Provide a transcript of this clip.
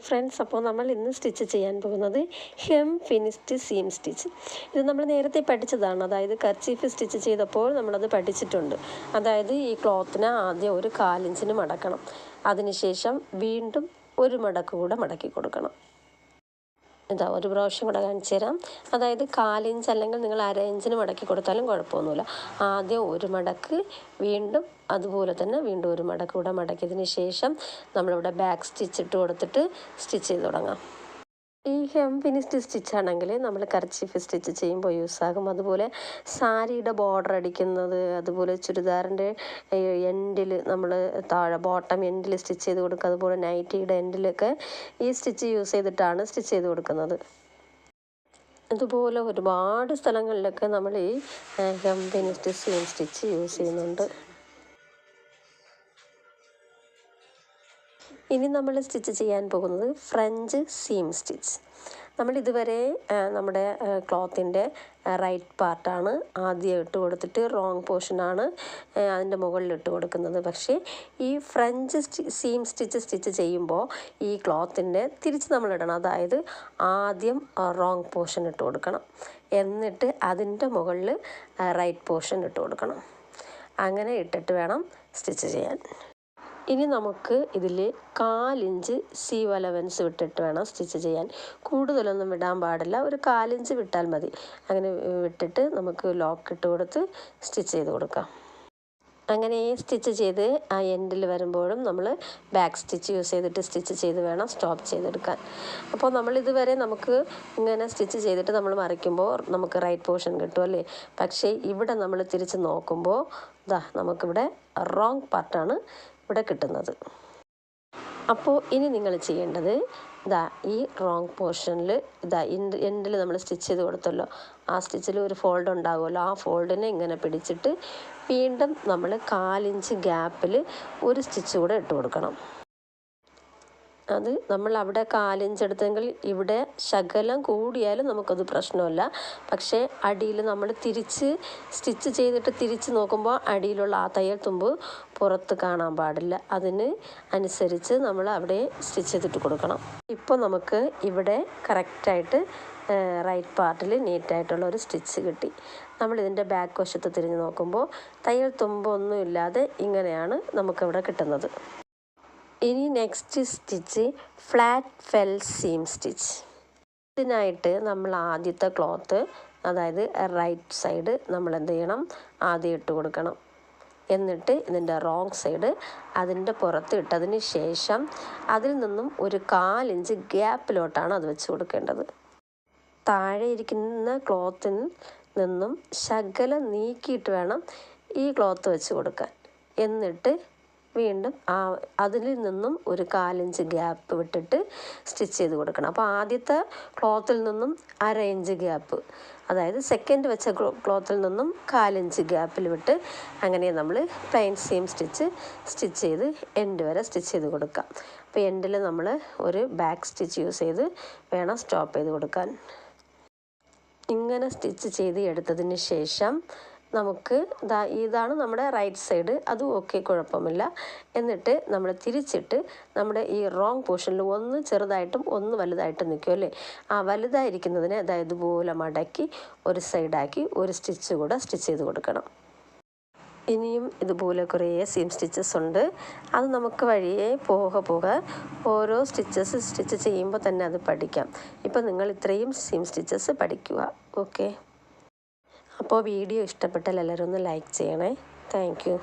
Friends, അപ്പോൾ നമ്മൾ ഇന്ന് സ്റ്റിച്ച് ചെയ്യാൻ പോകുന്നത് ഹെം ഫിനിഷ്ഡ് സീം സ്റ്റിച്ച്. ഇത് നമ്മൾ നേരത്തെ പഠിച്ചതാണ്. അതായത് കർച്ചീഫ് സ്റ്റിച്ച് ചെയ്തപ്പോൾ നമ്മളത് പഠിച്ചിട്ടുണ്ട്. അതായത് ഈ ക്ലോത്തിനെ ആദ്യം ഒരു 1/4 ഇഞ്ചിന് മടക്കണം. അതിനുശേഷം വീണ്ടും ഒരു മടക്ക് കൂടെ മടക്കി കൊടുക്കണം. ഇതാ ഒരു പ്രാവശ്യം കൂടെ കാണിച്ചു തരാം. അതായത് 1/4 ഇഞ്ച് അല്ലെങ്കിൽ നിങ്ങൾ 1/2 ഇഞ്ചിന് മടക്കി കൊടുത്താലും കുഴപ്പമൊന്നുമില്ല. ആദ്യം ഒരു മടക്ക്, വീണ്ടും അതുപോലെ തന്നെ വീണ്ടും ഒരു മടക്ക് കൂടെ മടക്കിയതിന് ശേഷം നമ്മളിവിടെ ബാക്ക് സ്റ്റിച്ച് ഇട്ട് കൊടുത്തിട്ട് സ്റ്റിച്ച് ചെയ്ത് തുടങ്ങാം. ഈ ഹെം ഫിനിഷ്ഡ് സ്റ്റിച്ചാണെങ്കിൽ നമ്മൾ കർച്ചീഫ് സ്റ്റിച്ച് ചെയ്യുമ്പോൾ യൂസാകും. അതുപോലെ സാരിയുടെ ബോർഡർ അടിക്കുന്നത്, അതുപോലെ ചുരിദാറിൻ്റെ എൻഡിൽ നമ്മൾ താഴെ ബോട്ടം എൻഡിൽ സ്റ്റിച്ച് ചെയ്ത് കൊടുക്കുക. അതുപോലെ നൈറ്റിയുടെ എൻഡിലൊക്കെ ഈ സ്റ്റിച്ച് യൂസ് ചെയ്തിട്ടാണ് സ്റ്റിച്ച് ചെയ്ത് കൊടുക്കുന്നത്. അതുപോലെ ഒരുപാട് സ്ഥലങ്ങളിലൊക്കെ നമ്മൾ ഈ hem finished seam stitch use ചെയ്യുന്നുണ്ട്. ഇനി നമ്മൾ സ്റ്റിച്ച് ചെയ്യാൻ പോകുന്നത് ഫ്രഞ്ച് സീം സ്റ്റിച്ച്. നമ്മൾ ഇതുവരെ നമ്മുടെ ക്ലോത്തിൻ്റെ റൈറ്റ് പാർട്ടാണ് ആദ്യം ഇട്ട് കൊടുത്തിട്ട് റോങ് പോർഷനാണ് അതിൻ്റെ മുകളിൽ ഇട്ട് കൊടുക്കുന്നത്. പക്ഷേ ഈ ഫ്രഞ്ച് സീം സ്റ്റിച്ച് ചെയ്യുമ്പോൾ ഈ ക്ലോത്തിൻ്റെ തിരിച്ച് നമ്മൾ ഇടണം. അതായത് ആദ്യം റോങ് പോർഷൻ ഇട്ട് കൊടുക്കണം, എന്നിട്ട് അതിൻ്റെ മുകളിൽ റൈറ്റ് പോർഷൻ ഇട്ട് കൊടുക്കണം. അങ്ങനെ ഇട്ടിട്ട് വേണം സ്റ്റിച്ച് ചെയ്യാൻ. ഇനി നമുക്ക് ഇതിൽ 1/4 ഇഞ്ച് സീം അലവൻസ് വിട്ടിട്ട് വേണം സ്റ്റിച്ച് ചെയ്യാൻ. കൂടുതലൊന്നും വിടാൻ പാടില്ല, ഒരു 1/4 ഇഞ്ച് വിട്ടാൽ മതി. അങ്ങനെ വിട്ടിട്ട് നമുക്ക് ലോക്ക് ഇട്ട് കൊടുത്ത് സ്റ്റിച്ച് ചെയ്ത് കൊടുക്കാം. അങ്ങനെ സ്റ്റിച്ച് ചെയ്ത് ആ എൻഡിൽ വരുമ്പോഴും നമ്മൾ ബാക്ക് സ്റ്റിച്ച് യൂസ് ചെയ്തിട്ട് സ്റ്റിച്ച് ചെയ്ത് വേണം സ്റ്റോപ്പ് ചെയ്തെടുക്കാൻ. അപ്പോൾ നമ്മളിതുവരെ നമുക്ക് ഇങ്ങനെ സ്റ്റിച്ച് ചെയ്തിട്ട് നമ്മൾ മറിക്കുമ്പോൾ നമുക്ക് റൈറ്റ് പോർഷൻ കിട്ടുമല്ലേ. പക്ഷേ ഇവിടെ നമ്മൾ തിരിച്ച് നോക്കുമ്പോൾ നമുക്കിവിടെ റോങ് പാർട്ടാണ് ഇവിടെ കിട്ടുന്നത്. അപ്പോൾ ഇനി നിങ്ങൾ ചെയ്യേണ്ടത് ഈ റോങ് പോർഷനിൽ എൻഡിൽ നമ്മൾ സ്റ്റിച്ച് ചെയ്ത് കൊടുത്തല്ലോ, ആ സ്റ്റിച്ചിൽ ഒരു ഫോൾഡ് ഉണ്ടാകുമല്ലോ, ആ ഫോൾഡിനെ ഇങ്ങനെ പിടിച്ചിട്ട് വീണ്ടും നമ്മൾ 1/4 ഇഞ്ച് ഗ്യാപ്പിൽ ഒരു സ്റ്റിച്ച് കൂടെ ഇട്ട് കൊടുക്കണം. അത് നമ്മൾ അവിടെ 1/4 ഇഞ്ച് എടുത്തെങ്കിൽ ഇവിടെ ശകലം കൂടിയാലും നമുക്കത് പ്രശ്നമില്ല. പക്ഷേ അടിയിൽ നമ്മൾ തിരിച്ച് സ്റ്റിച്ച് ചെയ്തിട്ട് തിരിച്ച് നോക്കുമ്പോൾ അടിയിലുള്ള ആ തയ്യൽ തുമ്പ് പുറത്ത് കാണാൻ പാടില്ല. അതിന് അനുസരിച്ച് നമ്മൾ അവിടെ സ്റ്റിച്ച് ചെയ്തിട്ട് കൊടുക്കണം. ഇപ്പോൾ നമുക്ക് ഇവിടെ കറക്റ്റായിട്ട് റൈറ്റ് പാർട്ടിൽ നീറ്റായിട്ടുള്ള ഒരു സ്റ്റിച്ച് കിട്ടി. നമ്മളിതിൻ്റെ ബാക്ക് വശത്ത് തിരിഞ്ഞ് നോക്കുമ്പോൾ തയ്യൽ തുമ്പൊന്നും ഇല്ലാതെ ഇങ്ങനെയാണ് നമുക്കിവിടെ കിട്ടുന്നത്. ഇനി next stitch flat fell seam stitch. ഇതിനായിട്ട് നമ്മൾ ആദ്യത്തെ ക്ലോത്ത്, അതായത് റൈറ്റ് സൈഡ് നമ്മൾ എന്ത് ചെയ്യണം, ആദ്യം ഇട്ട് കൊടുക്കണം. എന്നിട്ട് ഇതിൻ്റെ റോങ് സൈഡ് അതിൻ്റെ പുറത്ത് ഇട്ടതിന് ശേഷം അതിൽ നിന്നും ഒരു 1/4 ഇഞ്ച് ഗ്യാപ്പിലോട്ടാണ് അത് വെച്ച് കൊടുക്കേണ്ടത്. താഴെ ഇരിക്കുന്ന ക്ലോത്തിൽ നിന്നും ശകലം നീക്കിയിട്ട് വേണം ഈ ക്ലോത്ത് വെച്ച് കൊടുക്കാൻ. എന്നിട്ട് വീണ്ടും അതിൽ നിന്നും ഒരു 1/4 ഇഞ്ച് ഗ്യാപ്പ് വിട്ടിട്ട് സ്റ്റിച്ച് ചെയ്ത് കൊടുക്കണം. അപ്പോൾ ആദ്യത്തെ ക്ലോത്തിൽ നിന്നും 1/2 ഇഞ്ച് ഗ്യാപ്പ്, അതായത് സെക്കൻഡ് വെച്ച ക്ലോത്തിൽ നിന്നും 1/4 ഇഞ്ച് ഗ്യാപ്പിൽ വിട്ട് അങ്ങനെ നമ്മൾ പ്ലെയിൻ സീം സ്റ്റിച്ച് ചെയ്ത് എൻഡ് വരെ സ്റ്റിച്ച് ചെയ്ത് കൊടുക്കാം. അപ്പോൾ എൻഡിൽ നമ്മൾ ഒരു ബാക്ക് സ്റ്റിച്ച് യൂസ് ചെയ്ത് വേണം സ്റ്റോപ്പ് ചെയ്ത് കൊടുക്കാൻ. ഇങ്ങനെ സ്റ്റിച്ച് ചെയ്ത് എടുത്തതിന് ശേഷം നമുക്ക് ഇതാണ് നമ്മുടെ റൈറ്റ് സൈഡ്, അതും ഓക്കെ, കുഴപ്പമില്ല. എന്നിട്ട് നമ്മൾ തിരിച്ചിട്ട് നമ്മുടെ ഈ റോങ് പോർഷനിൽ ഒന്ന് ചെറുതായിട്ടും ഒന്ന് വലുതായിട്ടും നിൽക്കുമല്ലേ, ആ വലുതായിരിക്കുന്നതിനെ ഇതുപോലെ മടക്കി ഒരു സൈഡാക്കി ഒരു സ്റ്റിച്ച് കൂടെ സ്റ്റിച്ച് ചെയ്ത് കൊടുക്കണം. ഇനിയും ഇതുപോലെ കുറേ സീം സ്റ്റിച്ചസ് ഉണ്ട്. അത് നമുക്ക് വഴിയെ പോകെ ഓരോ സ്റ്റിച്ച് ചെയ്യുമ്പോൾ തന്നെ അത് പഠിക്കാം. ഇപ്പം നിങ്ങൾ ഇത്രയും സീം സ്റ്റിച്ചസ് പഠിക്കുക. ഓക്കെ, അപ്പോൾ വീഡിയോ ഇഷ്ടപ്പെട്ടാൽ എല്ലാവരും ഒന്ന് ലൈക്ക് ചെയ്യണേ. Thank you.